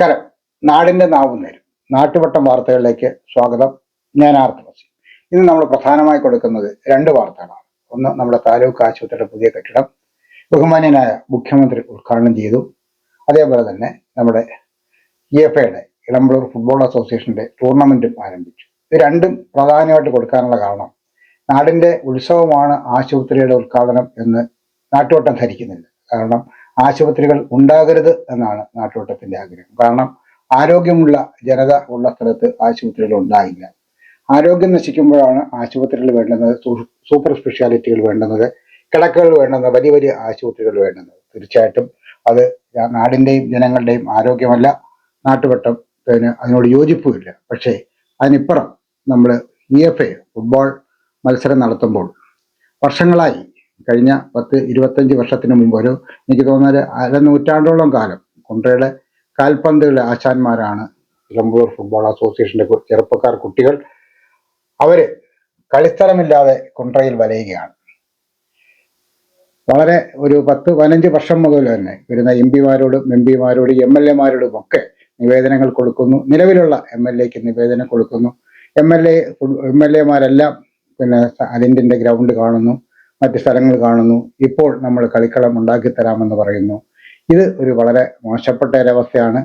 നമസ്കാരം. നാടിന്റെ നാവുന്നേരും നാട്ടുവട്ടം വാർത്തകളിലേക്ക് സ്വാഗതം. ഞാൻ ആർത്തവസി. ഇന്ന് നമ്മൾ പ്രധാനമായി കൊടുക്കുന്നത് രണ്ട് വാർത്തകളാണ്. ഒന്ന്, നമ്മുടെ താലൂക്ക് ആശുപത്രിയുടെ പുതിയ കെട്ടിടം ബഹുമാന്യനായ മുഖ്യമന്ത്രി ഉദ്ഘാടനം ചെയ്തു. അതേപോലെ തന്നെ നമ്മുടെ EFAയുടെ ഇളമ്പള്ളൂർ ഫുട്ബോൾ അസോസിയേഷന്റെ ടൂർണമെന്റും ആരംഭിച്ചു. ഇത് രണ്ടും പ്രധാനമായിട്ട് കൊടുക്കാനുള്ള കാരണം, നാടിന്റെ ഉത്സവമാണ് ആശുപത്രിയുടെ ഉദ്ഘാടനം എന്ന് നാട്ടുവട്ടം ധരിക്കുന്നില്ല. കാരണം ആശുപത്രികൾ ഉണ്ടാകരുത് എന്നാണ് നാട്ടുവട്ടത്തിന്റെ ആഗ്രഹം. കാരണം ആരോഗ്യമുള്ള ജനത ഉള്ള സ്ഥലത്ത് ആശുപത്രികൾ ഉണ്ടാകില്ല. ആരോഗ്യം നശിക്കുമ്പോഴാണ് ആശുപത്രികൾ വേണ്ടുന്നത്, സൂപ്പർ സ്പെഷ്യാലിറ്റികൾ വേണ്ടുന്നത്, കിടക്കകൾ വേണ്ടുന്നത്, വലിയ വലിയ ആശുപത്രികൾ വേണ്ടുന്നത്. തീർച്ചയായിട്ടും അത് നാടിന്റെയും ജനങ്ങളുടെയും ആരോഗ്യമല്ല. നാട്ടുവട്ടത്തിന് അതിനോട് യോജിപ്പുമില്ല. പക്ഷേ അതിനിപ്പുറം നമ്മൾ EFA ഫുട്ബോൾ മത്സരം നടത്തുമ്പോൾ വർഷങ്ങളായി, കഴിഞ്ഞ 10-25 വർഷത്തിന് മുമ്പ്, എനിക്ക് തോന്നുന്നത് അരനൂറ്റാണ്ടോളം കാലം കുണ്ട്രയുടെ കാൽപന്തുകളെ ആശാന്മാരാണ് ഇളമ്പള്ളൂർ ഫുട്ബോൾ അസോസിയേഷന്റെ ചെറുപ്പക്കാർ, കുട്ടികൾ. അവര് കളിസ്ഥലമില്ലാതെ കുണ്ട്രയിൽ വലയുകയാണ്. വളരെ ഒരു 10-15 വർഷം മുതൽ തന്നെ വരുന്ന MP-മാരോടും MP-മാരോടും MLA-മാരോടും ഒക്കെ നിവേദനങ്ങൾ കൊടുക്കുന്നു. നിലവിലുള്ള MLA-ക്ക് നിവേദനം കൊടുക്കുന്നു. MLA-മാരെല്ലാം അതിൻ്റെ ഗ്രൗണ്ട് കാണുന്നു, മറ്റ് സ്ഥലങ്ങൾ കാണുന്നു. ഇപ്പോൾ നമ്മൾ കളിക്കളം ഉണ്ടാക്കി തരാമെന്ന് പറയുന്നു. ഇത് ഒരു വളരെ മോശപ്പെട്ട ഒരവസ്ഥയാണ്.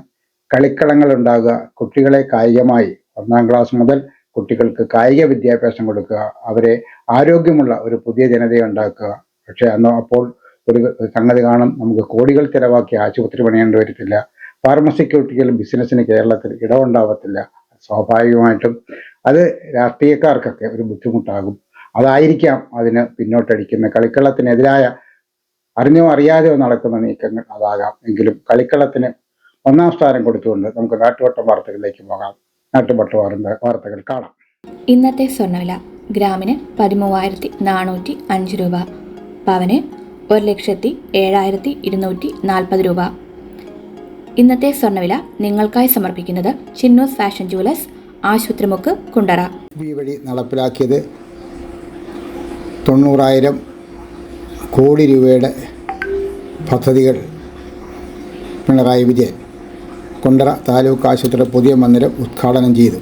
കളിക്കളങ്ങൾ ഉണ്ടാകുക, കുട്ടികളെ കായികമായി 1ാം ക്ലാസ് മുതൽ കുട്ടികൾക്ക് കായിക വിദ്യാഭ്യാസം കൊടുക്കുക, അവരെ ആരോഗ്യമുള്ള ഒരു പുതിയ ജനതയെ ഉണ്ടാക്കുക. പക്ഷെ അപ്പോൾ ഒരു സംഗതി കാണും, നമുക്ക് കോടികൾ ചിലവാക്കി ആശുപത്രി പണിയേണ്ടി വരത്തില്ല. ഫാർമസ്യൂട്ടിക്കൽ ബിസിനസ്സിന് കേരളത്തിൽ ഇടമുണ്ടാവത്തില്ല. സ്വാഭാവികമായിട്ടും അത് രാഷ്ട്രീയക്കാർക്കൊക്കെ ഒരു ബുദ്ധിമുട്ടാകും. അതായിരിക്കാം അതിന് പിന്നോട്ടടിക്കുന്ന, കളിക്കളത്തിനെതിരായ അറിഞ്ഞോ അറിയാതെയോ നടക്കുന്ന നീക്കങ്ങൾ അതാകാം. എങ്കിലും കളിക്കളത്തിന് 1ാം സ്ഥാനം കൊടുത്തുകൊണ്ട് നമുക്ക് നാട്ടുവട്ട വാർത്തകളിലേക്ക് പോകാം. നാട്ടുവട്ട വാർത്തകൾ കാണാം. ഇന്നത്തെ സ്വർണ്ണവില ഗ്രാമിന് 13,405 രൂപ, പവന് 1,07,240 രൂപ. ഇന്നത്തെ സ്വർണ്ണവില നിങ്ങൾക്കായി സമർപ്പിക്കുന്നത് ചിന്നൂസ് ഫാഷൻ ജുവലേഴ്സ്, ആശുപത്രിമുക്ക്, കുണ്ടറ. ഈ വഴി നടപ്പിലാക്കിയത് 90,000 കോടി രൂപയുടെ പദ്ധതികൾ പിണറായി വിജയൻ കുണ്ടറ താലൂക്ക് ആശുപത്രിയുടെ പുതിയ മന്ദിരം ഉദ്ഘാടനം ചെയ്തു.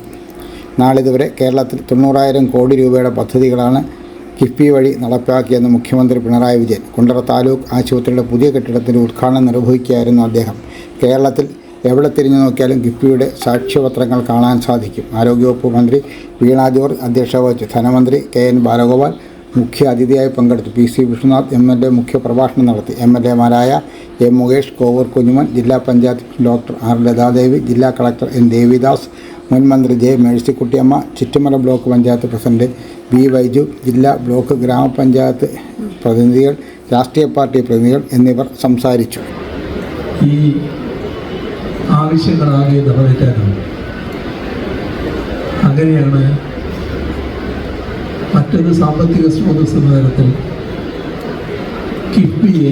നാളിതുവരെ കേരളത്തിൽ 90,000 കോടി രൂപയുടെ പദ്ധതികളാണ് കിഫ്ബി വഴി നടപ്പാക്കിയെന്ന് മുഖ്യമന്ത്രി പിണറായി വിജയൻ കുണ്ടറ താലൂക്ക് ആശുപത്രിയുടെ പുതിയ കെട്ടിടത്തിൻ്റെ ഉദ്ഘാടനം നിർവഹിക്കുകയായിരുന്നു അദ്ദേഹം. കേരളത്തിൽ എവിടെ തിരിഞ്ഞു നോക്കിയാലും കിഫ്ബിയുടെ സാക്ഷ്യപത്രങ്ങൾ കാണാൻ സാധിക്കും. ആരോഗ്യവകുപ്പ് മന്ത്രി വീണ ജോർജ് അധ്യക്ഷത വഹിച്ചു. ധനമന്ത്രി KN ബാലഗോപാൽ മുഖ്യ അതിഥിയായി പങ്കെടുത്തു. PC വിഷ്ണുനാഥ് MLA മുഖ്യ പ്രഭാഷണം നടത്തി. MLA-മാരായ M മുകേഷ്, കോവൂർ കുഞ്ഞുമൻ, ജില്ലാ പഞ്ചായത്ത് ഡോക്ടർ R ലതാദേവി, ജില്ലാ കളക്ടർ N ദേവിദാസ്, മുൻ മന്ത്രി J Mercykuttyamma, Chittumala block panchayat president B Vyju, ജില്ലാ ബ്ലോക്ക് ഗ്രാമപഞ്ചായത്ത് പ്രതിനിധികൾ, രാഷ്ട്രീയ പാർട്ടി പ്രതിനിധികൾ എന്നിവർ സംസാരിച്ചു. ഈ ആവശ്യങ്ങളാകെ നിറവേറ്റാനാണ്. അങ്ങനെയാണ് മറ്റൊരു സാമ്പത്തിക സ്രോതസ് എന്ന തരത്തിൽ കിഫ്ബിയെ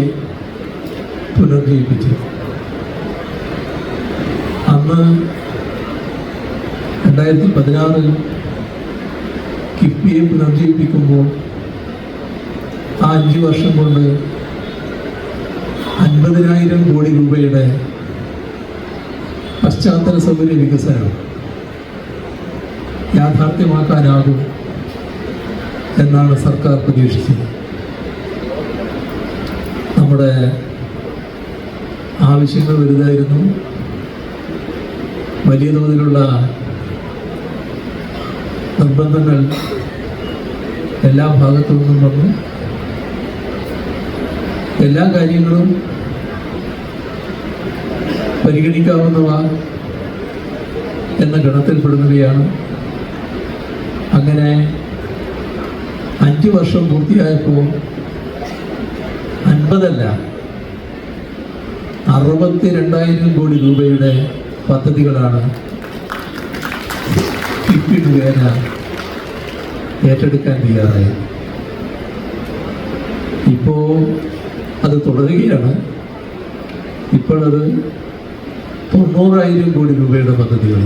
പുനർജീവിപ്പിച്ചു. അന്ന് 2016 കിഫ്ബിയെ പുനർജീവിപ്പിക്കുമ്പോൾ ആ 5 വർഷം കൊണ്ട് 50,000 കോടി രൂപയുടെ പശ്ചാത്തല സൗകര്യ വികസനം യാഥാർത്ഥ്യമാക്കാനാകും എന്നാണ് സർക്കാർ പ്രതീക്ഷിച്ചത്. നമ്മുടെ ആവശ്യങ്ങൾ വലുതായിരുന്നു. വലിയ തോതിലുള്ള നിർബന്ധങ്ങൾ എല്ലാ ഭാഗത്തു നിന്നും വന്നു. എല്ലാ കാര്യങ്ങളും പരിഗണിക്കാവുന്നവ എന്ന ഗണത്തിൽപ്പെടുന്നവയാണ്. അങ്ങനെ 5 വർഷം പൂർത്തിയായപ്പോൾ 50 62,000 കോടി രൂപയുടെ പദ്ധതികളാണ് കിഫ്ബി മുഖേന ഏറ്റെടുക്കാൻ തയ്യാറായത്. ഇപ്പോൾ അത് തുടരുകയാണ്. ഇപ്പോഴത് 90,000 കോടി രൂപയുടെ പദ്ധതികൾ.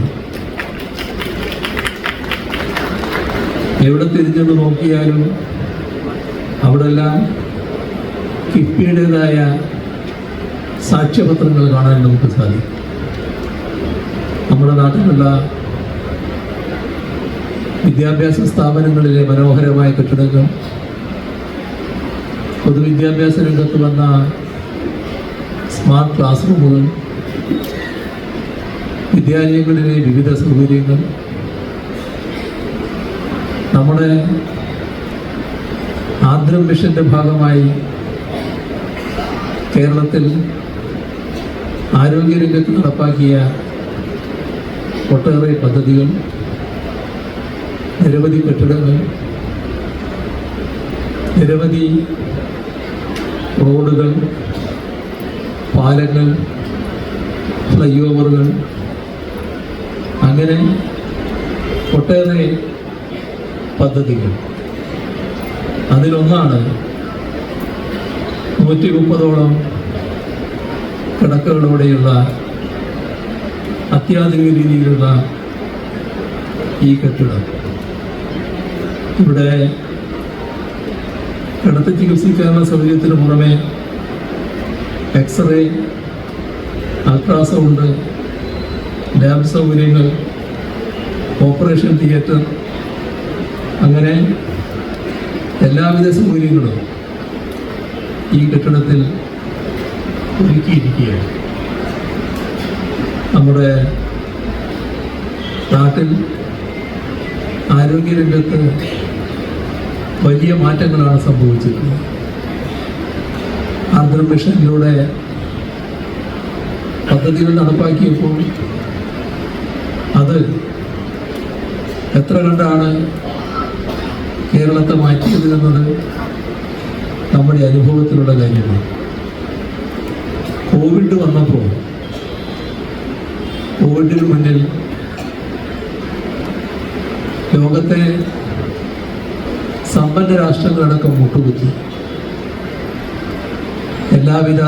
എവിടെ തിരിഞ്ഞെന്ന് നോക്കിയാലും അവിടെല്ലാം കിഫ്ബിയുടേതായ സാക്ഷ്യപത്രങ്ങൾ കാണാൻ നമുക്ക് സാധിക്കും. നമ്മുടെ നാട്ടിലുള്ള വിദ്യാഭ്യാസ സ്ഥാപനങ്ങളിലെ മനോഹരമായ കെട്ടിടങ്ങൾ, പൊതുവിദ്യാഭ്യാസ രംഗത്ത് വന്ന സ്മാർട്ട് ക്ലാസ് റൂമുകൾ, വിദ്യാലയങ്ങളിലെ വിവിധ സൗകര്യങ്ങൾ, നമ്മുടെ ആർദ്രം മിഷന്റെ ഭാഗമായി കേരളത്തിൽ ആരോഗ്യരംഗത്ത് നടപ്പാക്കിയ ഒട്ടേറെ പദ്ധതികൾ, നിരവധി കെട്ടിടങ്ങൾ, നിരവധി റോഡുകൾ, പാലങ്ങൾ, ഫ്ലൈ ഓവറുകൾ, അങ്ങനെ ഒട്ടേറെ പദ്ധതികൾ. അതിലൊന്നാണ് 130ഓളം കിടക്കകളോടെയുള്ള അത്യാധുനിക രീതിയിലുള്ള ഈ കെട്ടിടം. ഇവിടെ കിടത്തി ചികിത്സിക്കാനുള്ള സൗകര്യത്തിന് പുറമെ എക്സ്റേ, അൾട്രാസൗണ്ട്, ലാബ് സൗകര്യങ്ങൾ, ഓപ്പറേഷൻ തിയേറ്റർ, അങ്ങനെ എല്ലാവിധ സൗകര്യങ്ങളും ഈ കെട്ടിടത്തിൽ ഒരുക്കിയിരിക്കുകയാണ്. നമ്മുടെ നാട്ടിൽ ആരോഗ്യരംഗത്ത് വലിയ മാറ്റങ്ങളാണ് സംഭവിച്ചിട്ടുള്ളത്. ആർദ്രം മിഷനിലൂടെ പദ്ധതികൾ നടപ്പാക്കിയപ്പോൾ അത് എത്ര കണ്ടാണ് കേരളത്തെ മാറ്റിയത് എന്നത് നമ്മുടെ അനുഭവത്തിലുള്ള കാര്യമാണ്. കോവിഡ് വന്നപ്പോൾ കോവിഡിന് മുന്നിൽ ലോകത്തെ സമ്പന്ന രാഷ്ട്രങ്ങളടക്കം മുട്ടുകുത്തി. എല്ലാവിധ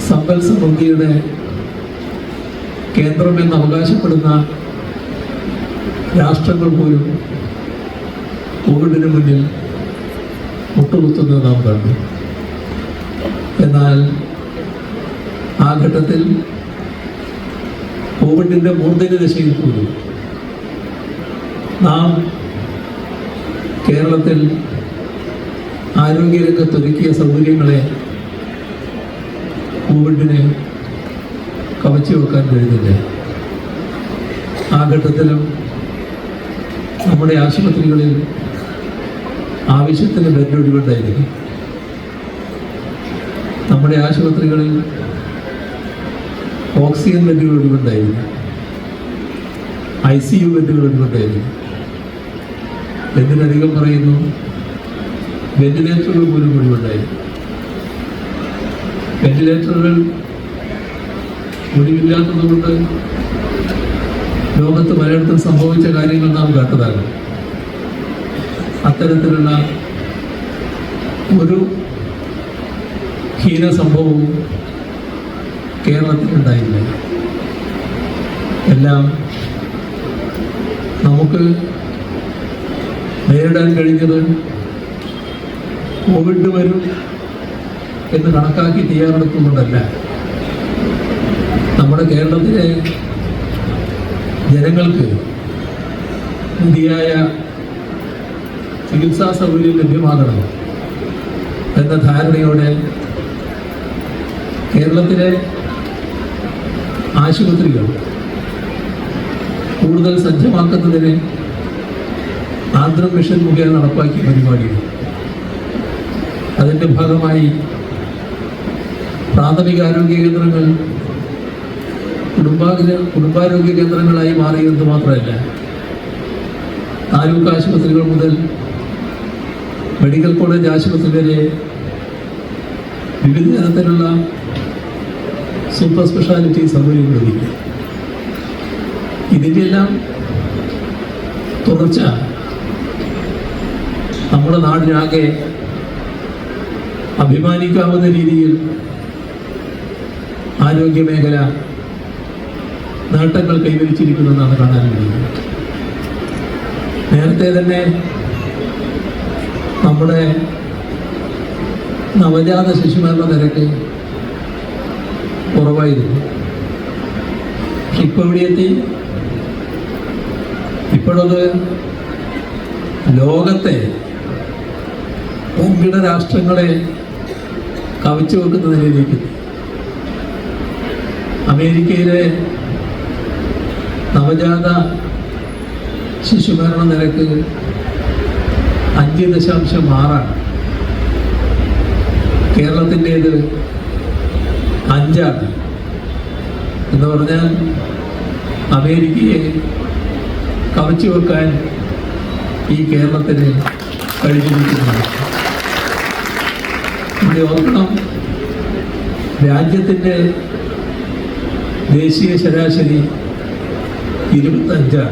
സമ്പൽ സമൃദ്ധിയുടെ കേന്ദ്രമെന്ന് അവകാശപ്പെടുന്ന രാഷ്ട്രങ്ങൾ പോലും കോവിഡിന് മുന്നിൽ മുട്ടുകുത്തുന്നത് നാം കണ്ടു. എന്നാൽ ആ ഘട്ടത്തിൽ കോവിഡിൻ്റെ മൂർധന്യ ദശയിൽ പോലും നാം കേരളത്തിൽ ആരോഗ്യരംഗത്തൊരുക്കിയ സൗകര്യങ്ങളെ കോവിഡിനെ കവച്ചു വെക്കാൻ കഴിയുന്നില്ല. ആ ഘട്ടത്തിലും നമ്മുടെ ആശുപത്രികളിൽ ആവശ്യത്തിന് ബെഡ് ഒഴിവുണ്ടായിരുന്നു. നമ്മുടെ ആശുപത്രികളിൽ ഓക്സിജൻ ബെഡുകൾ ഒഴിവുണ്ടായിരുന്നു, ICU ബെഡുകൾ ഒഴിവുണ്ടായിരുന്നു. എന്തിനധികം പറയുന്നു, വെന്റിലേറ്ററുകൾ പോലും ഒഴിവുണ്ടായിരുന്നു. വെന്റിലേറ്ററുകൾ ഒഴിവില്ലാത്തതുകൊണ്ട് ലോകത്ത് പലയിടത്തും സംഭവിച്ച കാര്യങ്ങൾ നാം കേട്ടതാണ്. അത്തരത്തിലുള്ള ഒരു ഹീന സംഭവവും കേരളത്തിലുണ്ടായില്ല. എല്ലാം നമുക്ക് നേരിടാൻ കഴിഞ്ഞത് കോവിഡ് വരും എന്ന് കണക്കാക്കി തയ്യാറെടുക്കുന്നുണ്ടല്ല. നമ്മുടെ കേരളത്തിലെ ജനങ്ങൾക്ക് മതിയായ ചികിത്സാ സൗകര്യം ലഭ്യമാകണം എന്ന ധാരണയോടെ കേരളത്തിലെ ആശുപത്രികൾ കൂടുതൽ സജ്ജമാക്കുന്നതിന് ആർദ്രം മിഷൻ മുഖേന നടപ്പാക്കിയ പരിപാടികൾ. അതിൻ്റെ ഭാഗമായി പ്രാഥമിക ആരോഗ്യ കേന്ദ്രങ്ങൾ കുടുംബാരോഗ്യ കേന്ദ്രങ്ങളായി മാറിയെന്ന് മാത്രമല്ല, താലൂക്ക് ആശുപത്രികൾ മുതൽ മെഡിക്കൽ കോളേജ് ആശുപത്രി വരെ വിവിധ തരത്തിലുള്ള സൂപ്പർ സ്പെഷ്യാലിറ്റി സൗകര്യങ്ങൾ ഒരുക്കി. ഇതിൻ്റെയെല്ലാം തുടർച്ച നമ്മുടെ നാടിനാകെ അഭിമാനിക്കാവുന്ന രീതിയിൽ ആരോഗ്യമേഖല നേട്ടങ്ങൾ കൈവരിച്ചിരിക്കുമെന്നാണ് കാണാൻ കഴിയുന്നത്. നേരത്തെ തന്നെ നമ്മുടെ നവജാത ശിശുമരണ നിരക്ക് കുറവായിരുന്നു. പക്ഷെ ഇപ്പോൾ ഇവിടെ എത്തി. ഇപ്പോഴത് ലോകത്തെ വൻകിട രാഷ്ട്രങ്ങളെ കവച്ചു വെക്കുന്ന നിലയിലേക്ക്. അമേരിക്കയിലെ നവജാത ശിശുമരണ നിരക്ക് 5.6 കേരളത്തിൻ്റേത് 5 എന്ന് പറഞ്ഞാൽ അമേരിക്കയെ കവച്ചു വെക്കാൻ ഈ കേരളത്തിന് കഴിഞ്ഞിരിക്കുന്നതാണ്. ഇവിടെ ഓർക്കണം, രാജ്യത്തിൻ്റെ ദേശീയ ശരാശരി 25.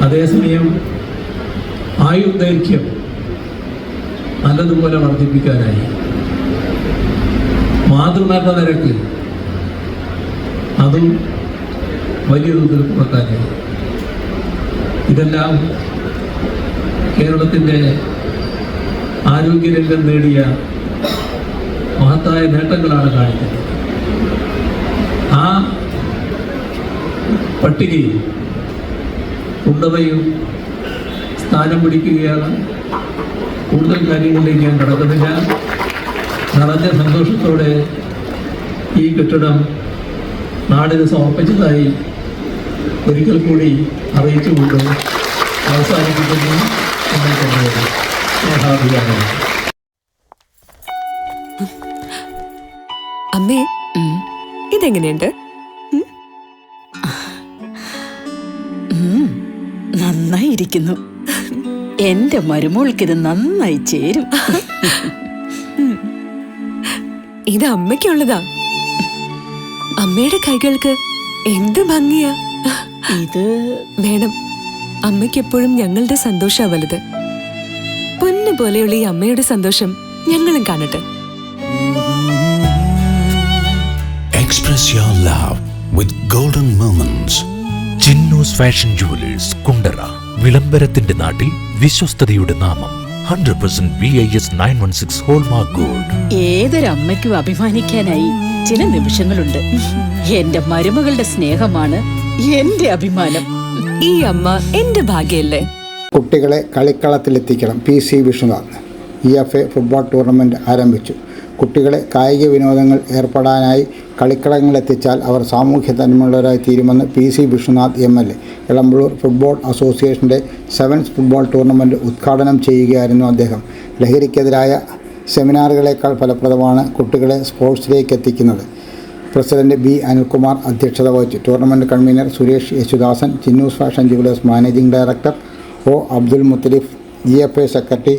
അതേസമയം ആയുർദൈർഘ്യം നല്ലതുപോലെ വർദ്ധിപ്പിക്കാനായി. മാതൃമരണ നിരക്ക് അതും വലിയ തോതിൽ കുറക്കാനായി. ഇതെല്ലാം കേരളത്തിൻ്റെ ആരോഗ്യരംഗം നേടിയ മഹത്തായ നേട്ടങ്ങളാണ് കാണിക്കുന്നത്. ആ പട്ടികയിൽ ഉന്നതയും സ്ഥാനം പിടിക്കുകയാണ്. കൂടുതൽ കാര്യങ്ങളിലേക്ക് ഞാൻ കടക്കുന്നില്ല. നിറഞ്ഞ സന്തോഷത്തോടെ ഈ കെട്ടിടം നാടിന് സമർപ്പിച്ചതായി ഒരിക്കൽ കൂടി അറിയിച്ചുകൊണ്ട് അവസാനിപ്പിക്കുന്നു. അമ്മേ, ഇതെങ്ങനെയുണ്ട്? നന്നായിരിക്കുന്നു. എന്റെ മരുമോൾക്കിത് നന്നായി ചേരും. ഇത് അമ്മയ്ക്കുള്ളതാ. അമ്മയുടെ കൈകൾക്ക് എന്ത് ഭംഗിയാ. ഇത് വേണം. അമ്മയ്ക്ക് എപ്പോഴും ഞങ്ങളുടെ സന്തോഷാ വലുത്. പൊന്നു പോലെയുള്ള ഈ അമ്മയുടെ സന്തോഷം ഞങ്ങളും കാണട്ടെ. Express your love with golden moments. Chinnus fashion jewellers Kundara. വിളംബരത്തിന്റെ നാട്ടിൽ വിശ്വസ്തയുടെ നാമം. 100% BIS 916 ഹോൾമാർക്ക് ഗോൾഡ്. ഏതൊരമ്മയ്ക്കും അഭിമാനിക്കാനായി ചില നിമിഷങ്ങളുണ്ട്. എന്റെ മരുമകളുടെ സ്നേഹമാണ് എന്റെ അഭിമാനം. ഈ അമ്മ എന്റെ ഭാഗ്യല്ലേ. കുട്ടികളെ കളിക്കളത്തിലെത്തിക്കണം. PC Vishnunath. EFA football tournament ആരംഭിച്ചു. കുട്ടികളെ കായിക വിനോദങ്ങൾ ഏർപ്പെടാനായി കളിക്കളങ്ങളിലെത്തിച്ചാൽ അവർ സാമൂഹ്യ തന്മയുള്ളവരായി തീരുമെന്ന് PC Vishnunath MLA. Elampalloor football അസോസിയേഷൻ്റെ 7th ഫുട്ബോൾ ടൂർണമെൻറ്റ് ഉദ്ഘാടനം ചെയ്യുകയായിരുന്നു അദ്ദേഹം. ലഹരിക്കെതിരായ സെമിനാറുകളേക്കാൾ ഫലപ്രദമാണ് കുട്ടികളെ സ്പോർട്സിലേക്ക് എത്തിക്കുന്നത്. പ്രസിഡന്റ് B അനിൽകുമാർ അധ്യക്ഷത വഹിച്ചു. Tournament convener Suresh Yesudasan, Chinnus fashion jewellers managing director O Abdul Muthalif, EFA secretary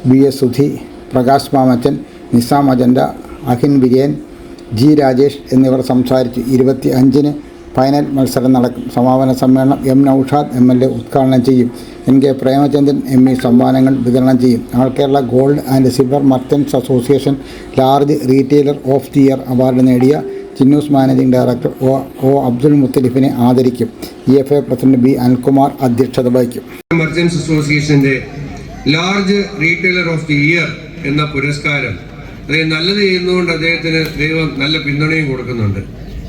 BS Sudhi, Prakash Mamachan, Nizam Ajanda, Ahin Vijayan, G Rajesh എന്നിവർ സംസാരിച്ചു. 25-ന് ഫൈനൽ മത്സരം നടക്കും. സമാപന സമ്മേളനം M നൌഷാദ് MLA ഉദ്ഘാടനം ചെയ്യും. NK പ്രേമചന്ദ്രൻ ME സമ്മാനങ്ങൾ വിതരണം ചെയ്യും. All Kerala gold and silver merchants association large retailer of the year award നേടിയ Chinnus managing director O Abdul മുത്തലിഫിനെ ആദരിക്കും. EFA പ്രസിഡന്റ് B അനിൽകുമാർ അധ്യക്ഷത വഹിക്കും. മർച്ചൻസ് അസോസിയേഷന്റെ large retailer of the year എന്ന പുരസ്കാരം അദ്ദേഹം നല്ലത് ചെയ്യുന്നതുകൊണ്ട് അദ്ദേഹത്തിന് ദൈവം നല്ല പിന്തുണയും കൊടുക്കുന്നുണ്ട്.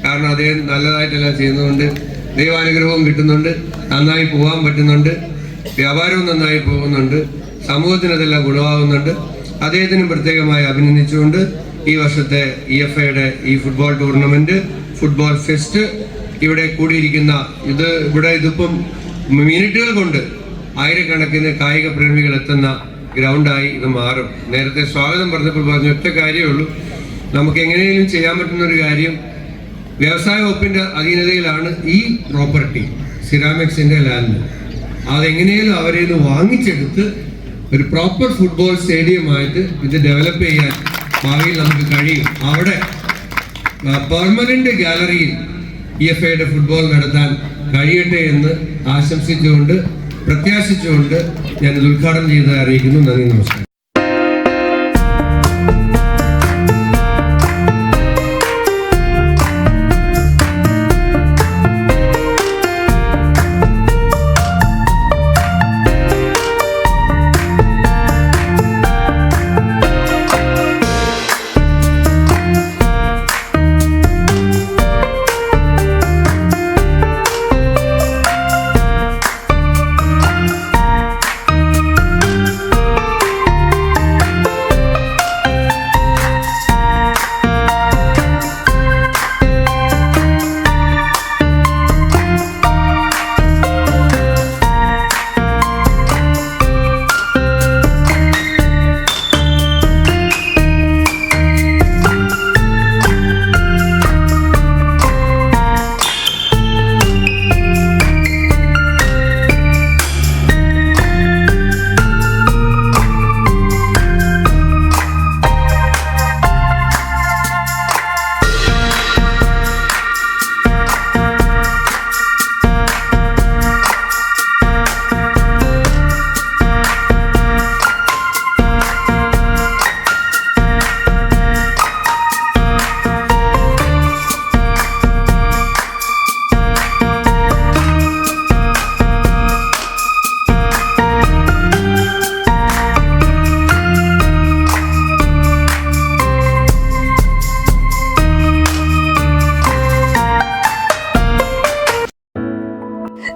കാരണം അദ്ദേഹം നല്ലതായിട്ടെല്ലാം ചെയ്യുന്നതുകൊണ്ട് ദൈവാനുഗ്രഹവും കിട്ടുന്നുണ്ട്, നന്നായി പോകാൻ പറ്റുന്നുണ്ട്, വ്യാപാരവും നന്നായി പോകുന്നുണ്ട്, സമൂഹത്തിന് അതെല്ലാം ഗുണമാകുന്നുണ്ട്. അദ്ദേഹത്തിനും പ്രത്യേകമായി അഭിനന്ദിച്ചുകൊണ്ട് ഈ വർഷത്തെ EFAയുടെ ഈ ഫുട്ബോൾ ടൂർണമെന്റ്, ഫുട്ബോൾ ഫെസ്റ്റ് ഇവിടെ കൂടിയിരിക്കുന്ന ഇതിപ്പം മിനിറ്റുകൾ കൊണ്ട് ആയിരക്കണക്കിന് കായിക പ്രേമികൾ എത്തുന്ന ഗ്രൗണ്ടായി ഇത് മാറും. നേരത്തെ സ്വാഗതം പറഞ്ഞപ്പോൾ പറഞ്ഞ ഒറ്റ കാര്യമേ ഉള്ളൂ, നമുക്ക് എങ്ങനെയും ചെയ്യാൻ പറ്റുന്ന ഒരു കാര്യം, വ്യവസായ വകുപ്പിന്റെ അധീനതയിലാണ് ഈ പ്രോപ്പർട്ടി, സിറാമിക്സിന്റെ ലാൻഡ്. അതെങ്ങനെയും അവരെ ഇത് വാങ്ങിച്ചെടുത്ത് ഒരു പ്രോപ്പർ ഫുട്ബോൾ സ്റ്റേഡിയമായിട്ട് ഇത് ഡെവലപ്പ് ചെയ്യാൻ ഭാവിയിൽ നമുക്ക് കഴിയും. അവിടെ പെർമനന്റ് ഗാലറിയിൽ EFAയുടെ ഫുട്ബോൾ നടത്താൻ കഴിയട്ടെ എന്ന് ആശംസിച്ചുകൊണ്ട് പ്രത്യാശിച്ചുകൊണ്ട് ഞാനിത് ഉദ്ഘാടനം ചെയ്തതായി അറിയിക്കുന്നു. നന്ദി, നമസ്കാരം.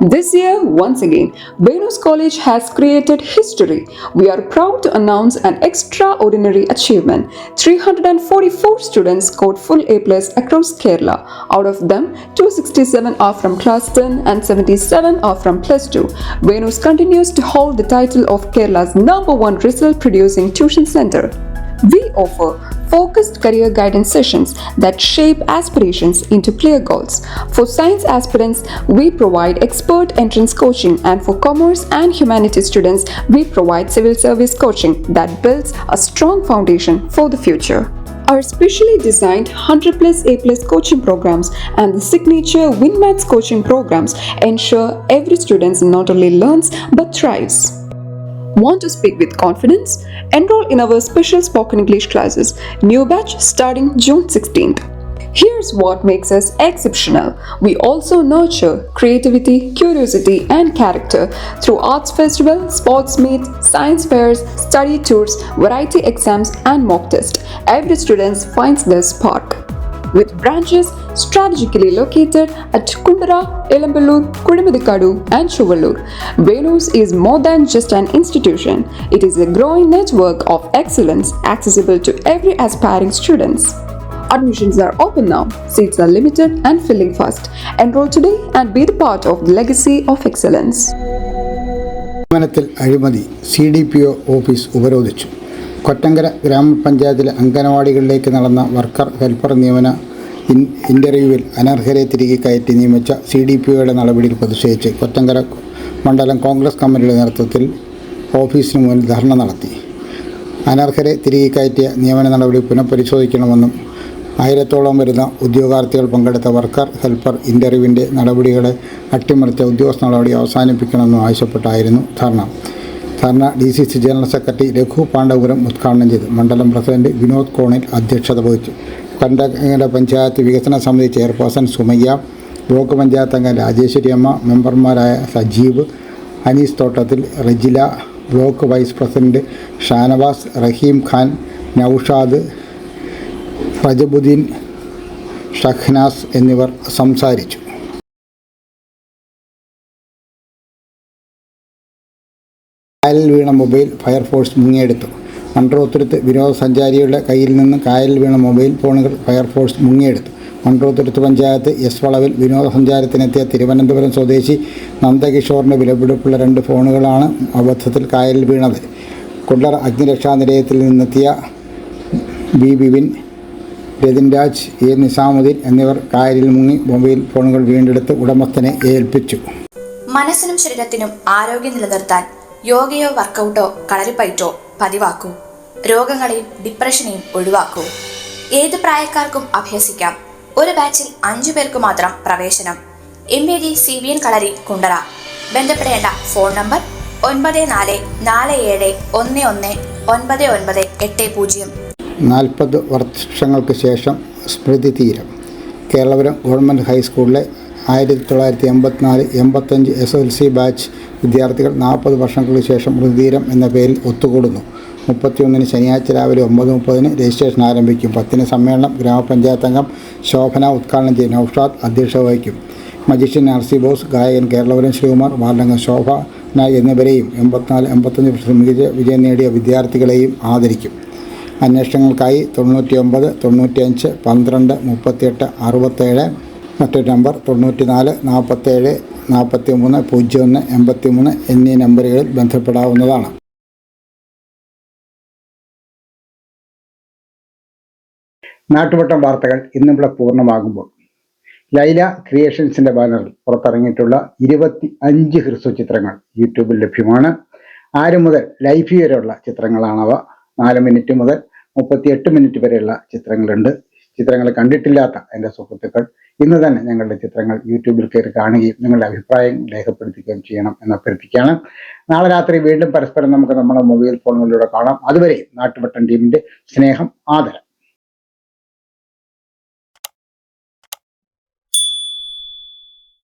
This year, once again, Venus College has created history. We are proud to announce an extraordinary achievement. 344 students scored full A+ across Kerala. Out of them, 267 are from Class 10 and 77 are from Plus 2. Venus continues to hold the title of Kerala's #1 result-producing tuition center. We offer focused career guidance sessions that shape aspirations into clear goals. For science aspirants, we provide expert entrance coaching, and for commerce and humanities students, we provide civil service coaching that builds a strong foundation for the future. Our specially designed 100+ A+ coaching programs and the signature WinMaths coaching programs ensure every student not only learns but thrives. Want to speak with confidence? Enroll in our special spoken English classes. New batch starting June 16th. Here's what makes us exceptional. We also nurture creativity, curiosity, and character through arts festival, sports meets, science fairs, study tours, variety exams, and mock tests. Every student finds their spark. With branches strategically located at Kundara, Elamballur, Kudimuthikadu, and Chuvallur, Venus is more than just an institution. It is a growing network of excellence accessible to every aspiring students. Admissions are open now. Seats are limited and filling fast. Enroll today and be the part of the legacy of excellence. നിയമനത്തിൽ അഴിമതി. CDPO office ഉപരോധിച്ചു. കൊറ്റങ്കര ഗ്രാമപഞ്ചായത്തിലെ അംഗനവാടികളിലേക്ക് നടന്ന worker helper നിയമന ഇൻ്റർവ്യൂവിൽ അനർഹരെ തിരികെ കയറ്റി നിയമിച്ച CDPOയുടെ നടപടിയിൽ പ്രതിഷേധിച്ച് കൊറ്റങ്കര മണ്ഡലം കോൺഗ്രസ് കമ്മിറ്റിയുടെ നേതൃത്വത്തിൽ ഓഫീസിന് മുന്നിൽ ധർണ നടത്തി. അനർഹരെ തിരികെ കയറ്റിയ നിയമന നടപടി പുനഃപരിശോധിക്കണമെന്നും 1000-ഓളം വരുന്ന ഉദ്യോഗാർത്ഥികൾ പങ്കെടുത്ത വർക്കർ ഹെൽപ്പർ ഇൻ്റർവ്യൂവിൻ്റെ നടപടികളെ അട്ടിമറിച്ച ഉദ്യോഗസ്ഥ നടപടി അവസാനിപ്പിക്കണമെന്നും ആവശ്യപ്പെട്ടായിരുന്നു ധർണ. DCC general secretary Raghu Pandavapuram ഉദ്ഘാടനം ചെയ്തു. മണ്ഡലം പ്രസിഡന്റ് വിനോദ് കോണിൽ അധ്യക്ഷത വഹിച്ചു. കൊറ്റങ്കര പഞ്ചായത്ത് വികസന സമിതി ചെയർപേഴ്സൺ സുമയ്യ, ബ്ലോക്ക് പഞ്ചായത്ത് അംഗം രാജേശ്വരി അമ്മ, മെമ്പർമാരായ Sajeev, Anees Thottathil, Rajila, block vice president Shanavas, Rahim Khan, Naushad, Rajabuddin, Shahnaz എന്നിവർ സംസാരിച്ചു. കായലിൽ വീണ മൊബൈൽ ഫയർഫോഴ്സ് മുങ്ങിയെടുത്തു. മൺട്രോത്തുരുത്ത് വിനോദസഞ്ചാരിയുടെ കയ്യിൽ നിന്ന് കായലിൽ വീണ മൊബൈൽ ഫോണുകൾ ഫയർഫോഴ്സ് മുങ്ങിയെടുത്തു. മൺട്രോത്തുരുത്ത് പഞ്ചായത്ത് എസ് വളവിൽ വിനോദസഞ്ചാരത്തിനെത്തിയ തിരുവനന്തപുരം സ്വദേശി നന്ദകിഷോറിൻ്റെ വിലപിടിപ്പുള്ള 2 ഫോണുകളാണ് അബദ്ധത്തിൽ കായലിൽ വീണത്. കുണ്ടറ അഗ്നിരക്ഷാ നിലയത്തിൽ നിന്നെത്തിയ ബി ബിപിൻ, രതിൻരാജ്, എ നിസാമുദ്ദീൻ എന്നിവർ കായലിൽ മുങ്ങി മൊബൈൽ ഫോണുകൾ വീണ്ടെടുത്ത് ഉടമസ്ഥനെ ഏൽപ്പിച്ചു. മനസ്സിനും ശരീരത്തിനും ആരോഗ്യം നിലനിർത്താൻ യോഗയോ വർക്കൗട്ടോ കളരിപ്പയറ്റോ പതിവാക്കൂ. രോഗങ്ങളെയും ഡിപ്രഷനെയും ഒഴിവാക്കൂ. ഏത് പ്രായക്കാർക്കും അഭ്യസിക്കാം. ഒരു ബാച്ചിൽ 5 പേർക്ക് മാത്രം പ്രവേശനം. MAD CBN കളരി കുണ്ടറ. ബന്ധപ്പെടേണ്ട ഫോൺ നമ്പർ 9447119980. 40 വർഷങ്ങൾക്ക് ശേഷം സ്മൃതി തീരം. കേരളപുരം ഗവൺമെൻറ് ഹൈസ്കൂളിലെ 1984-85 SSLC ബാച്ച് വിദ്യാർത്ഥികൾ 40 വർഷങ്ങൾക്ക് ശേഷം സ്മൃതിതീരം എന്ന പേരിൽ ഒത്തുകൂടുന്നു. 31 ശനിയാഴ്ച രാവിലെ 9:30 രജിസ്ട്രേഷൻ ആരംഭിക്കും. 10 സമ്മേളനം ഗ്രാമപഞ്ചായത്ത് അംഗം ശോഭന ഉദ്ഘാടനം ചെയ്യും. നൌഷാദ് അധ്യക്ഷത വഹിക്കും. മജീഷ്യൻ RC ബോസ്, ഗായകൻ കേരളപുരം ശ്രീകുമാർ, വാർഡംഗം ശോഭ നായ് എന്നിവരെയും 84-85 മികച്ച വിജയം നേടിയ വിദ്യാർത്ഥികളെയും ആദരിക്കും. അന്വേഷണങ്ങൾക്കായി 99 95 12 38 67, മറ്റൊരു നമ്പർ 94 47 43 01 83 എന്നീ നമ്പറുകളിൽ ബന്ധപ്പെടാവുന്നതാണ്. നാട്ടുവട്ടം വാർത്തകൾ ഇന്നിവിടെ പൂർണ്ണമാകുമ്പോൾ ലൈല ക്രിയേഷൻസിൻ്റെ ബാനറിൽ പുറത്തിറങ്ങിയിട്ടുള്ള 25 ഹ്രസ്വ ചിത്രങ്ങൾ യൂട്യൂബിൽ ലഭ്യമാണ്. 6 മുതൽ ലൈഫ് വരെയുള്ള ചിത്രങ്ങളാണവ. 4 മിനിറ്റ് മുതൽ 38 മിനിറ്റ് വരെയുള്ള ചിത്രങ്ങളുണ്ട്. ചിത്രങ്ങൾ കണ്ടിട്ടില്ലാത്ത എൻ്റെ സുഹൃത്തുക്കൾ ഇന്ന് തന്നെ ഞങ്ങളുടെ ചിത്രങ്ങൾ യൂട്യൂബിൽ കയറി കാണുകയും നിങ്ങളുടെ അഭിപ്രായം രേഖപ്പെടുത്തുകയും ചെയ്യണം എന്ന് അഭ്യർത്ഥിക്കുകയാണ്. നാളെ രാത്രി വീണ്ടും പരസ്പരം നമുക്ക് നമ്മുടെ മൊബൈൽ ഫോണുകളിലൂടെ കാണാം. അതുവരെ നാട്ടുവട്ടം ടീമിൻ്റെ സ്നേഹം, ആദരം.